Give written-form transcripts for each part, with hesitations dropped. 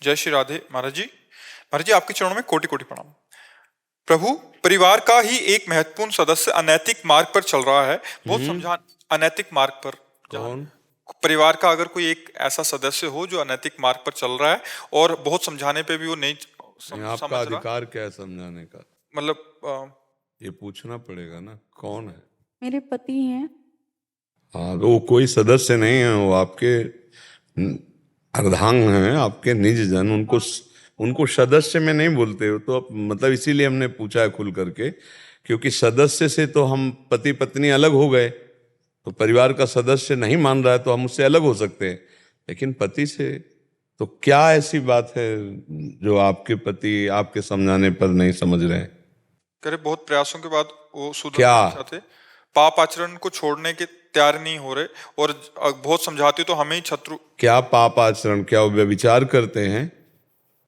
जय श्री राधे। महाराज जी आपके चरणों में कोटि कोटि प्रणाम। प्रभु, परिवार का ही एक महत्वपूर्ण सदस्य अनैतिक मार्ग पर चल रहा है। बहुत समझा अनैतिक मार्ग पर। कौन? परिवार का अगर कोई एक ऐसा सदस्य हो जो अनैतिक मार्ग पर चल रहा है और बहुत समझाने पे भी वो नहीं आपका समझ रहा। अधिकार क्या है समझाने का? मतलब ये पूछना पड़ेगा ना, कौन है? मेरे पति हैं। हाँ, वो कोई सदस्य नहीं है, वो आपके अर्धांग हैं, आपके निज जन। उनको सदस्य में नहीं बोलते हो तो मतलब इसीलिए हमने पूछा है खुल करके, क्योंकि सदस्य से तो हम पति पत्नी अलग हो गए, तो परिवार का सदस्य नहीं मान रहा है तो हम उससे अलग हो सकते हैं, लेकिन पति से तो क्या ऐसी बात है जो आपके पति आपके समझाने पर नहीं समझ रहे हैं? करे बहुत प्रयासों के बाद वो क्या? सुधरना चाहते, पाप आचरण को छोड़ने के तैयार नहीं हो रहे और बहुत समझाते तो हमें ही शत्रु। क्या पाप आचरण? क्या वो व्यभिचार करते हैं?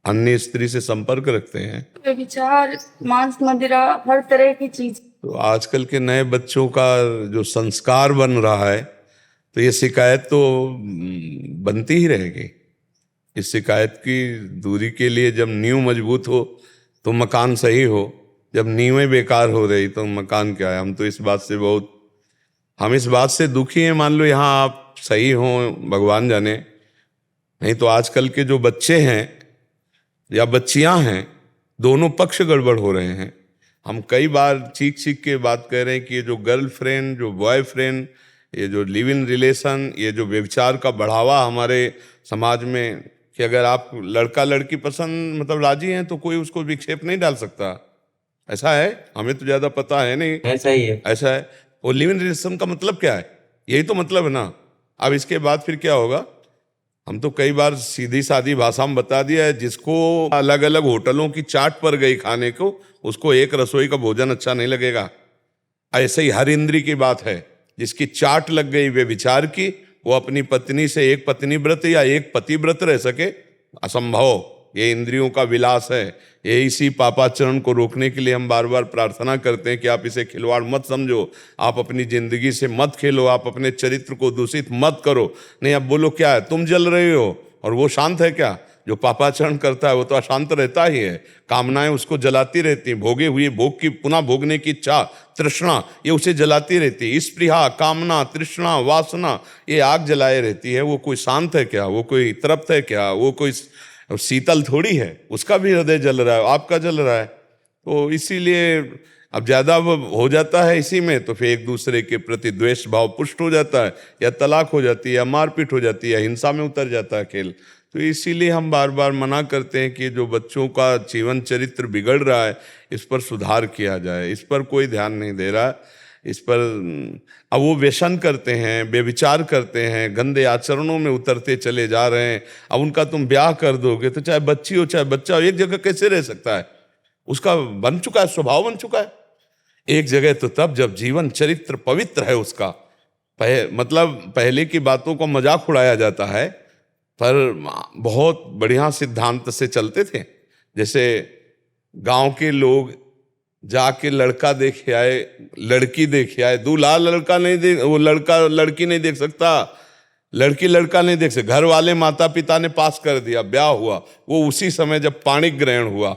अन्य स्त्री से संपर्क रखते हैं? व्यभिचार, मांस मदिरा, हर तरह की चीज। तो आजकल के नए बच्चों का जो संस्कार बन रहा है, तो ये शिकायत तो बनती ही रहेगी। इस शिकायत की दूरी के लिए जब नींव मजबूत हो तो मकान सही हो, जब नींवें बेकार हो रही तो मकान क्या है? हम इस बात से दुखी हैं। मान लो यहाँ आप सही हो, भगवान जाने, नहीं तो आजकल के जो बच्चे हैं या बच्चियां हैं, दोनों पक्ष गड़बड़ हो रहे हैं। हम कई बार चीख चीख के बात कर रहे हैं कि ये जो गर्लफ्रेंड, जो बॉयफ्रेंड, ये जो लिव इन रिलेशन, ये जो व्यभिचार का बढ़ावा हमारे समाज में, कि अगर आप लड़का लड़की पसंद मतलब राजी हैं तो कोई उसको विक्षेप नहीं डाल सकता। ऐसा है, हमें तो ज्यादा पता है नहीं। ऐसा ही है। ऐसा है। और लिव इन रिलेशन का मतलब क्या है? यही तो मतलब है ना। अब इसके बाद फिर क्या होगा? हम तो कई बार सीधी सादी भाषा में बता दिया है, जिसको अलग अलग होटलों की चाट पर गई खाने को, उसको एक रसोई का भोजन अच्छा नहीं लगेगा। ऐसे ही हर इंद्री की बात है, जिसकी चाट लग गई व्यभिचार की, वो अपनी पत्नी से एक पत्नी व्रत या एक पति व्रत रह सके, असंभव। ये इंद्रियों का विलास है। ये इसी पापाचरण को रोकने के लिए हम बार बार प्रार्थना करते हैं कि आप इसे खिलवाड़ मत समझो, आप अपनी जिंदगी से मत खेलो, आप अपने चरित्र को दूषित मत करो। नहीं, अब बोलो क्या है? तुम जल रहे हो और वो शांत है क्या? जो पापाचरण करता है वो तो अशांत रहता ही है। कामनाएं उसको जलाती रहती हैं, भोगे हुए भोग की पुनः भोगने की इच्छा, तृष्णा, ये उसे जलाती रहती है। स्पृहा, कामना, तृष्णा, वासना, ये आग जलाए रहती है। वो कोई शांत है क्या? वो कोई तृप्त है क्या? वो कोई शीतल थोड़ी है। उसका भी हृदय जल रहा है, आपका जल रहा है। तो इसीलिए अब ज्यादा हो जाता है इसी में, तो फिर एक दूसरे के प्रति द्वेष भाव पुष्ट हो जाता है, या तलाक हो जाती है, या मारपीट हो जाती है, हिंसा में उतर जाता है खेल। तो इसीलिए हम बार बार मना करते हैं कि जो बच्चों का जीवन चरित्र बिगड़ रहा है, इस पर सुधार किया जाए। इस पर कोई ध्यान नहीं दे रहा है। इस पर अब वो व्यसन करते हैं, व्यभिचार करते हैं, गंदे आचरणों में उतरते चले जा रहे हैं। अब उनका तुम ब्याह कर दोगे तो चाहे बच्ची हो चाहे बच्चा हो, एक जगह कैसे रह सकता है? उसका बन चुका है, स्वभाव बन चुका है। एक जगह तो तब जब जीवन चरित्र पवित्र है उसका। मतलब पहले की बातों को मजाक उड़ाया जाता है, पर बहुत बढ़िया सिद्धांत से चलते थे। जैसे गांव के लोग जाके लड़का देखे आए, लड़की देखे आए। दूल्हा लड़का नहीं देख, वो लड़का लड़की नहीं देख सकता, लड़की लड़का नहीं देख सकता। घर वाले माता पिता ने पास कर दिया, ब्याह हुआ। वो उसी समय जब पाणी ग्रहण हुआ,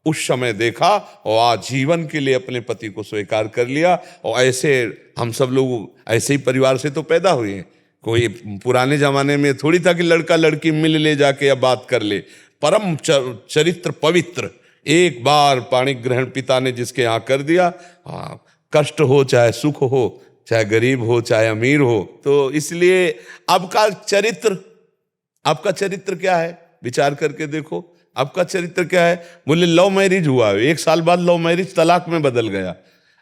उस समय देखा और आजीवन के लिए अपने पति को स्वीकार कर लिया। और ऐसे हम सब लोग ऐसे ही परिवार से तो पैदा हुए हैं। कोई पुराने जमाने में थोड़ी था कि लड़का लड़की मिल ले जाके या बात कर ले। परम चरित्र पवित्र, एक बार पाणी ग्रहण पिता ने जिसके यहाँ कर दिया, कष्ट हो चाहे सुख हो, चाहे गरीब हो चाहे अमीर हो। तो इसलिए आपका चरित्र क्या है? विचार करके देखो, आपका चरित्र क्या है? बोले लव मैरिज हुआ, एक साल बाद लव मैरिज तलाक में बदल गया।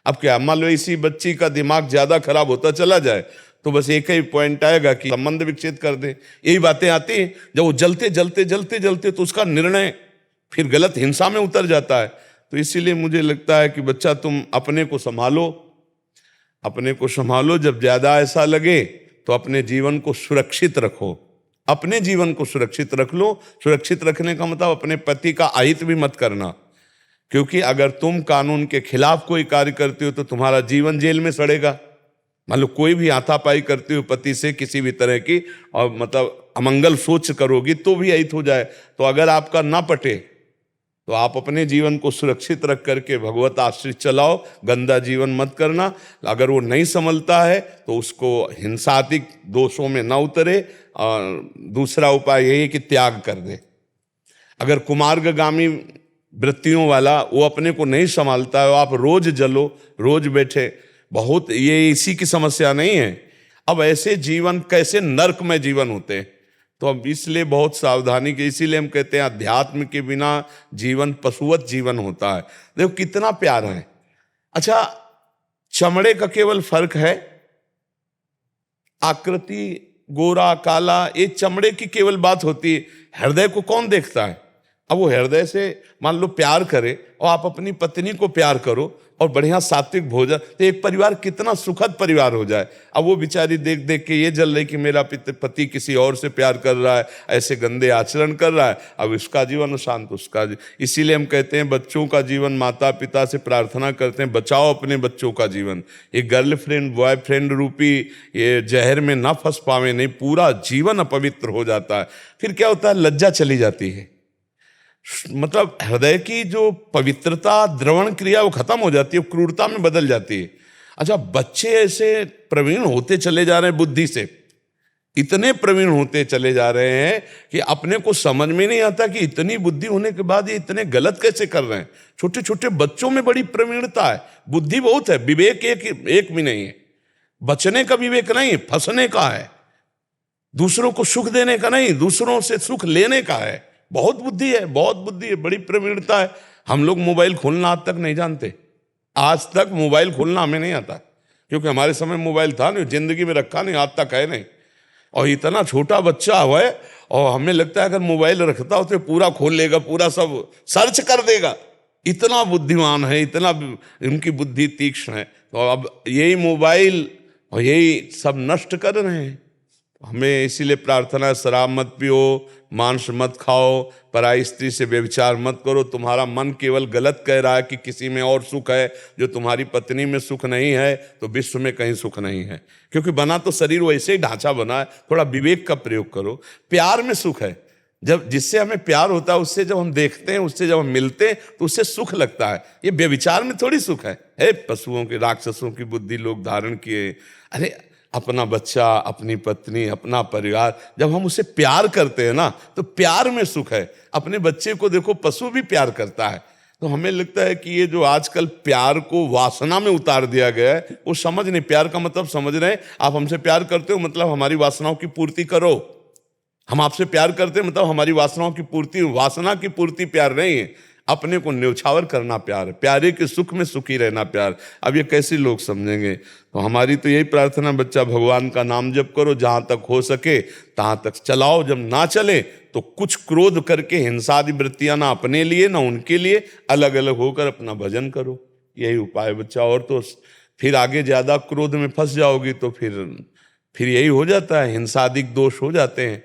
अब क्या मान लो इसी बच्ची का दिमाग ज्यादा खराब होता चला जाए तो बस एक ही पॉइंट आएगा कि संबंध विच्छेद कर दे। यही बातें आती हैं। जब वो जलते तो उसका निर्णय फिर गलत हिंसा में उतर जाता है। तो इसीलिए मुझे लगता है कि बच्चा तुम अपने को संभालो। जब ज्यादा ऐसा लगे तो अपने जीवन को सुरक्षित रखो, अपने जीवन को सुरक्षित रख लो। सुरक्षित रखने का मतलब अपने पति का अहित भी मत करना, क्योंकि अगर तुम कानून के खिलाफ कोई कार्य करते हो तो तुम्हारा जीवन जेल में सड़ेगा। मान लो कोई भी हाथापाई करते हो पति से किसी भी तरह की, और मतलब अमंगल सोच करोगी तो भी अहित हो जाए। तो अगर आपका ना पटे तो आप अपने जीवन को सुरक्षित रख करके भगवत आश्रित चलाओ, गंदा जीवन मत करना। अगर वो नहीं संभलता है तो उसको हिंसात्मक दोषों में न उतरे। और दूसरा उपाय यही है कि त्याग कर दे। अगर कुमार्गगामी वृत्तियों वाला वो अपने को नहीं संभालता है, आप रोज जलो रोज बैठे, बहुत ये इसी की समस्या नहीं है। अब ऐसे जीवन कैसे नरक में जीवन होते हैं, तो अब इसलिए बहुत सावधानी के, इसीलिए हम कहते हैं अध्यात्म के बिना जीवन पशुवत जीवन होता है। देखो कितना प्यार है। अच्छा, चमड़े का केवल फर्क है, आकृति गोरा काला, ये चमड़े की केवल बात होती है। हृदय को कौन देखता है? अब वो हृदय से मान लो प्यार करे, और आप अपनी पत्नी को प्यार करो और बढ़िया सात्विक भोजन, तो एक परिवार कितना सुखद परिवार हो जाए। अब वो बेचारी देख देख के ये जल रही कि मेरा पति किसी और से प्यार कर रहा है, ऐसे गंदे आचरण कर रहा है, अब इसका जीवन अशांत, उसका इसीलिए हम कहते हैं बच्चों का जीवन, माता पिता से प्रार्थना करते हैं बचाओ अपने बच्चों का जीवन। ये गर्लफ्रेंड बॉयफ्रेंड रूपी ये जहर में ना फंस पावे, नहीं पूरा जीवन अपवित्र हो जाता है। फिर क्या होता है, लज्जा चली जाती है, मतलब हृदय की जो पवित्रता द्रवण क्रिया वो खत्म हो जाती है, क्रूरता में बदल जाती है। अच्छा, बच्चे ऐसे प्रवीण होते चले जा रहे हैं, बुद्धि से इतने प्रवीण होते चले जा रहे हैं कि अपने को समझ में नहीं आता कि इतनी बुद्धि होने के बाद ये इतने गलत कैसे कर रहे हैं। छोटे छोटे बच्चों में बड़ी प्रवीणता है, बुद्धि बहुत है, विवेक एक भी नहीं है। बचने का विवेक नहीं, फंसने का है, दूसरों को सुख देने का नहीं, दूसरों से सुख लेने का है। बहुत बुद्धि है, बहुत बुद्धि है, बड़ी प्रवीणता है। हम लोग मोबाइल खोलना आज तक नहीं जानते, आज तक मोबाइल खोलना हमें नहीं आता, क्योंकि हमारे समय मोबाइल था नहीं, जिंदगी में रखा नहीं, आज तक है नहीं। और इतना छोटा बच्चा हुआ है और हमें लगता है अगर मोबाइल रखता हो तो पूरा खोल लेगा, पूरा सब सर्च कर देगा, इतना बुद्धिमान है, इतना उनकी बुद्धि तीक्ष्ण है। तो अब यही मोबाइल और यही सब नष्ट कर रहे हैं। हमें इसीलिए प्रार्थना है, शराब मत पियो, मांस मत खाओ, पराई स्त्री से व्यभिचार मत करो। तुम्हारा मन केवल गलत कह रहा है कि किसी में और सुख है, जो तुम्हारी पत्नी में सुख नहीं है तो विश्व में कहीं सुख नहीं है, क्योंकि बना तो शरीर वैसे ही ढांचा बना है। थोड़ा विवेक का प्रयोग करो। प्यार में सुख है, जब जिससे हमें प्यार होता है उससे जब हम देखते हैं, उससे जब हम मिलते हैं तो उससे सुख लगता है। ये व्यभिचार में थोड़ी सुख है। पशुओं के, राक्षसों की बुद्धि लोग धारण किए। अरे अपना बच्चा, अपनी पत्नी, अपना परिवार, जब हम उसे प्यार करते हैं ना तो प्यार में सुख है। अपने बच्चे को देखो, पशु भी प्यार करता है। तो हमें लगता है कि ये जो आजकल प्यार को वासना में उतार दिया गया है, वो समझ नहीं। प्यार का मतलब समझ रहे हैं, आप हमसे प्यार करते हो मतलब हमारी वासनाओं की पूर्ति करो। हम आपसे प्यार करते हैं मतलब हमारी वासनाओं की पूर्ति, वासना की पूर्ति प्यार नहीं है। अपने को न्यौछावर करना प्यार है, प्यारे के सुख में सुखी रहना प्यार। अब ये कैसे लोग समझेंगे? तो हमारी तो यही प्रार्थना, बच्चा भगवान का नाम जप करो, जहाँ तक हो सके तहाँ तक चलाओ। जब ना चले तो कुछ क्रोध करके हिंसादि वृत्तियाँ ना अपने लिए ना उनके लिए, अलग अलग होकर अपना भजन करो। यही उपाय बच्चा। और तो फिर आगे ज़्यादा क्रोध में फंस जाओगी तो फिर यही हो जाता है, हिंसादिक दोष हो जाते हैं।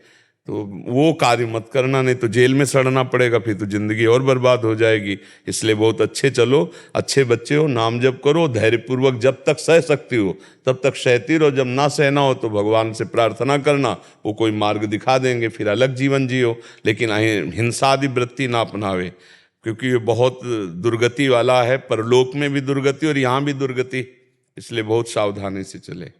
तो वो कार्य मत करना, नहीं तो जेल में सड़ना पड़ेगा, फिर तो जिंदगी और बर्बाद हो जाएगी। इसलिए बहुत अच्छे चलो, अच्छे बच्चे हो, नाम जप करो, धैर्यपूर्वक जब तक सह सकती हो तब तक सहती रहो। जब ना सहना हो तो भगवान से प्रार्थना करना, वो कोई मार्ग दिखा देंगे, फिर अलग जीवन जियो। लेकिन हिंसादि वृत्ति ना अपनावे, क्योंकि ये बहुत दुर्गति वाला है। परलोक में भी दुर्गति और यहाँ भी दुर्गति, इसलिए बहुत सावधानी से चले।